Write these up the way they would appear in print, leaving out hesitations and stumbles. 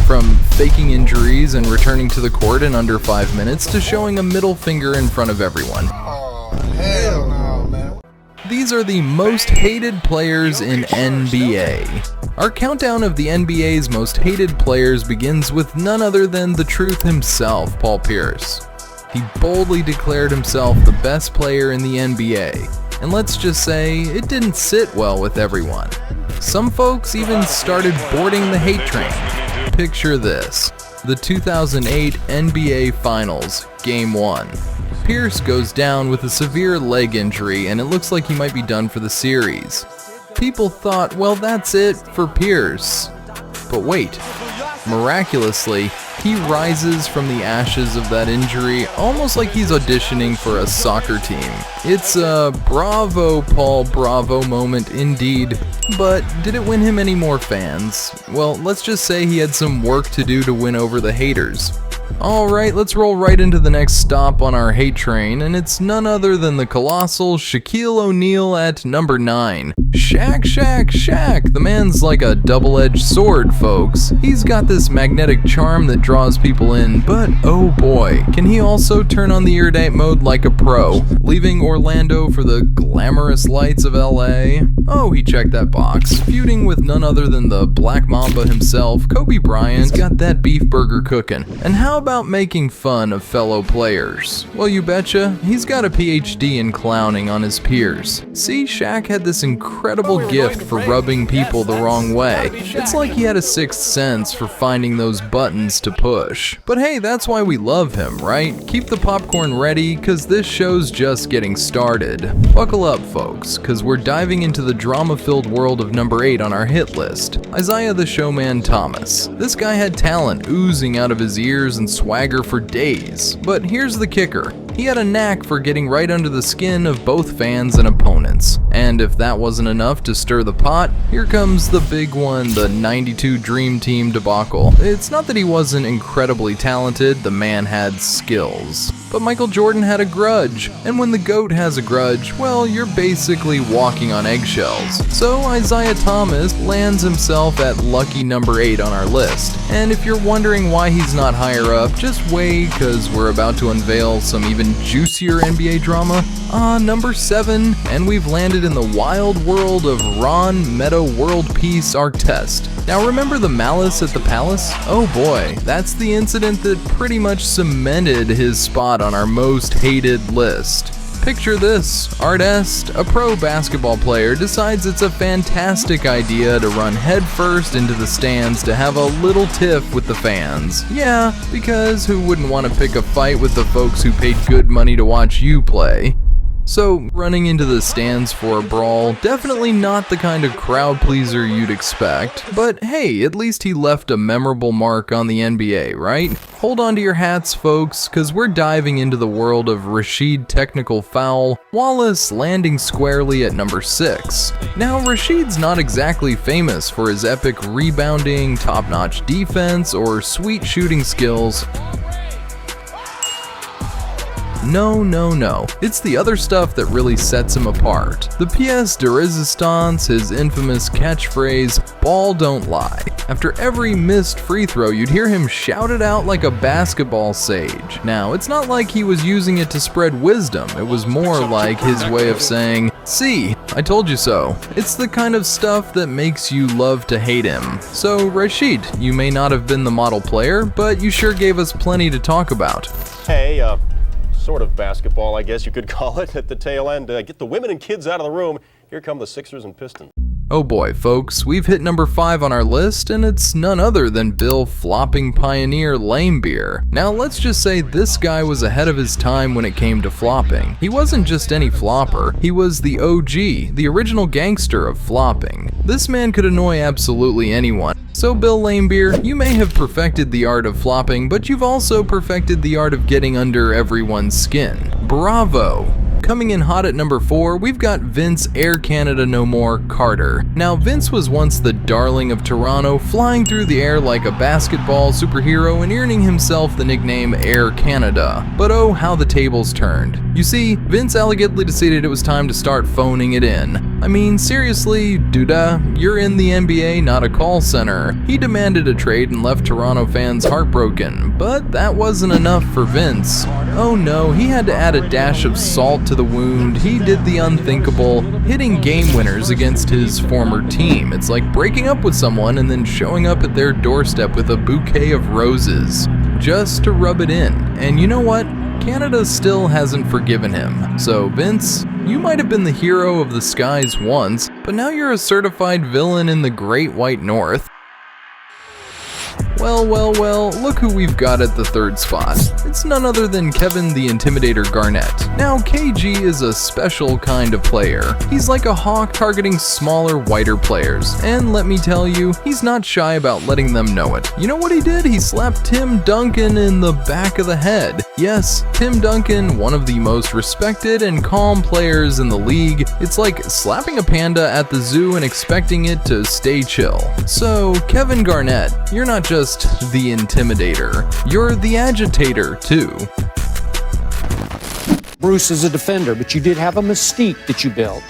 from faking injuries and returning to the court in under 5 minutes to showing a middle finger in front of everyone. Oh, hell no, man. These are the most hated players in NBA. Our countdown of the NBA's most hated players begins with none other than the truth himself, Paul Pierce. He boldly declared himself the best player in the NBA, and let's just say it didn't sit well with everyone. Some folks even started boarding the hate train. Picture this: the 2008 NBA Finals, Game 1. Pierce goes down with a severe leg injury and it looks like he might be done for the series. People thought, well, that's it for Pierce. But wait, miraculously, he rises from the ashes of that injury almost like he's auditioning for a soccer team. It's a bravo Paul Bravo moment indeed. But did it win him any more fans? Well, let's just say he had some work to do to win over the haters. Alright, let's roll right into the next stop on our hate train, and it's none other than the colossal Shaquille O'Neal at number 9. Shaq. The man's like a double-edged sword, folks. He's got this magnetic charm that draws people in, but oh boy, can he also turn on the iridite mode like a pro, leaving Orlando for the glamorous lights of LA? Oh, he checked that box. Feuding with none other than the Black Mamba himself, Kobe Bryant's got that beef burger cooking. And how about making fun of fellow players? Well, you betcha, he's got a PhD in clowning on his peers. See, Shaq had this incredible gift for rubbing people the wrong way. It's like he had a sixth sense for finding those buttons to push. But hey, that's why we love him, right? Keep the popcorn ready, cause this show's just getting started. Buckle up, folks, cause we're diving into the drama-filled world of number 8 on our hit list, Isaiah the Showman Thomas. This guy had talent oozing out of his ears and swagger for days. But here's the kicker. He had a knack for getting right under the skin of both fans and opponents. And if that wasn't enough to stir the pot, here comes the big one, the 92 Dream Team debacle. It's not that he wasn't incredibly talented, the man had skills. But Michael Jordan had a grudge, and when the GOAT has a grudge, well, you're basically walking on eggshells. So Isaiah Thomas lands himself at lucky number 8 on our list. And if you're wondering why he's not higher up, just wait, cause we're about to unveil some even juicier NBA drama. Number 7, and we've landed in the wild world of Ron Meadow World Peace Artest. Now remember the malice at the palace? Oh boy, that's the incident that pretty much cemented his spot on our most hated list. Picture this: Artest, a pro basketball player, decides it's a fantastic idea to run headfirst into the stands to have a little tiff with the fans. Yeah, because who wouldn't want to pick a fight with the folks who paid good money to watch you play? So, running into the stands for a brawl, definitely not the kind of crowd pleaser you'd expect, but hey, at least he left a memorable mark on the NBA, right? Hold on to your hats, folks, cause we're diving into the world of Rasheed Technical Foul Wallace landing squarely at number 6. Now, Rasheed's not exactly famous for his epic rebounding, top-notch defense, or sweet shooting skills. No. It's the other stuff that really sets him apart. The pièce de résistance, his infamous catchphrase, "ball don't lie." After every missed free throw, you'd hear him shout it out like a basketball sage. Now, it's not like he was using it to spread wisdom. It was more like his way of saying, "See, I told you so." It's the kind of stuff that makes you love to hate him. So, Rasheed, you may not have been the model player, but you sure gave us plenty to talk about. Hey, sort of basketball, I guess you could call it, at the tail end. Get the women and kids out of the room. Here come the Sixers and Pistons. Oh boy, folks, we've hit number 5 on our list, and it's none other than Bill Flopping Pioneer Laimbeer. Now, let's just say this guy was ahead of his time when it came to flopping. He wasn't just any flopper, he was the OG, the original gangster of flopping. This man could annoy absolutely anyone. So Bill Laimbeer, you may have perfected the art of flopping, but you've also perfected the art of getting under everyone's skin. Bravo! Coming in hot at number 4, we've got Vince Air Canada No More Carter. Now, Vince was once the darling of Toronto, flying through the air like a basketball superhero and earning himself the nickname Air Canada. But oh, how the tables turned. You see, Vince elegantly decided it was time to start phoning it in. I mean, seriously, Duda, you're in the NBA, not a call center. He demanded a trade and left Toronto fans heartbroken, but that wasn't enough for Vince. Oh no, he had to add a dash of salt to the wound. He did the unthinkable, hitting game winners against his former team. It's like breaking up with someone and then showing up at their doorstep with a bouquet of roses, just to rub it in. And you know what? Canada still hasn't forgiven him. So Vince, you might have been the hero of the skies once, but now you're a certified villain in the Great White North. Well, look who we've got at the third spot. It's none other than Kevin the Intimidator Garnett. Now, KG is a special kind of player. He's like a hawk targeting smaller, whiter players. And let me tell you, he's not shy about letting them know it. You know what he did? He slapped Tim Duncan in the back of the head. Yes, Tim Duncan, one of the most respected and calm players in the league. It's like slapping a panda at the zoo and expecting it to stay chill. So, Kevin Garnett, you're not just the intimidator, you're the agitator too. Bruce is a defender, but you did have a mystique that you built.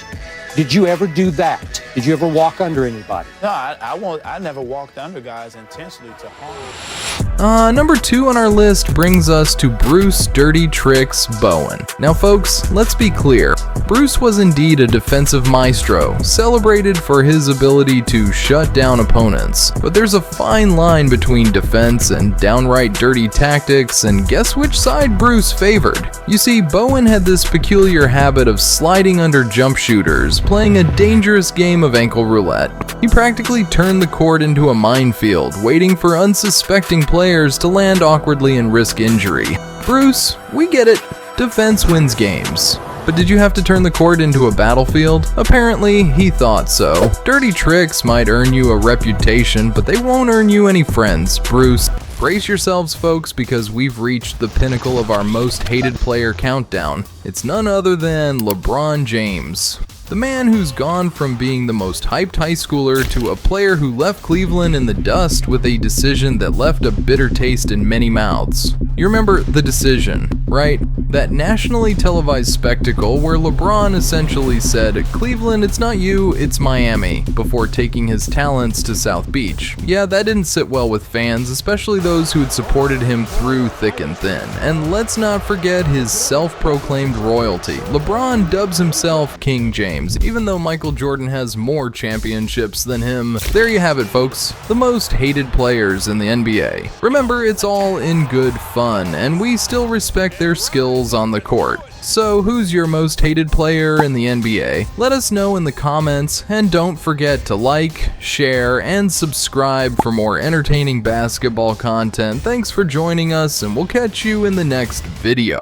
Did you ever do that? Did you ever walk under anybody? No, I never walked under guys intentionally to harm. Number 2 on our list brings us to Bruce Dirty Tricks Bowen. Now folks, let's be clear. Bruce was indeed a defensive maestro, celebrated for his ability to shut down opponents. But there's a fine line between defense and downright dirty tactics, and guess which side Bruce favored? You see, Bowen had this peculiar habit of sliding under jump shooters, playing a dangerous game of ankle roulette. He practically turned the court into a minefield, waiting for unsuspecting players to land awkwardly and risk injury. Bruce, we get it. Defense wins games. But did you have to turn the court into a battlefield? Apparently, he thought so. Dirty tricks might earn you a reputation, but they won't earn you any friends, Bruce. Brace yourselves, folks, because we've reached the pinnacle of our most hated player countdown. It's none other than LeBron James. The man who's gone from being the most hyped high schooler to a player who left Cleveland in the dust with a decision that left a bitter taste in many mouths. You remember The Decision, right? That nationally televised spectacle where LeBron essentially said, "Cleveland, it's not you, it's Miami," before taking his talents to South Beach. Yeah, that didn't sit well with fans, especially those who had supported him through thick and thin. And let's not forget his self-proclaimed royalty. LeBron dubs himself King James, even though Michael Jordan has more championships than him. There you have it, folks. The most hated players in the NBA. Remember, it's all in good fun, and we still respect their skills on the court. So, who's your most hated player in the NBA? Let us know in the comments, and don't forget to like, share, and subscribe for more entertaining basketball content. Thanks for joining us, and we'll catch you in the next video.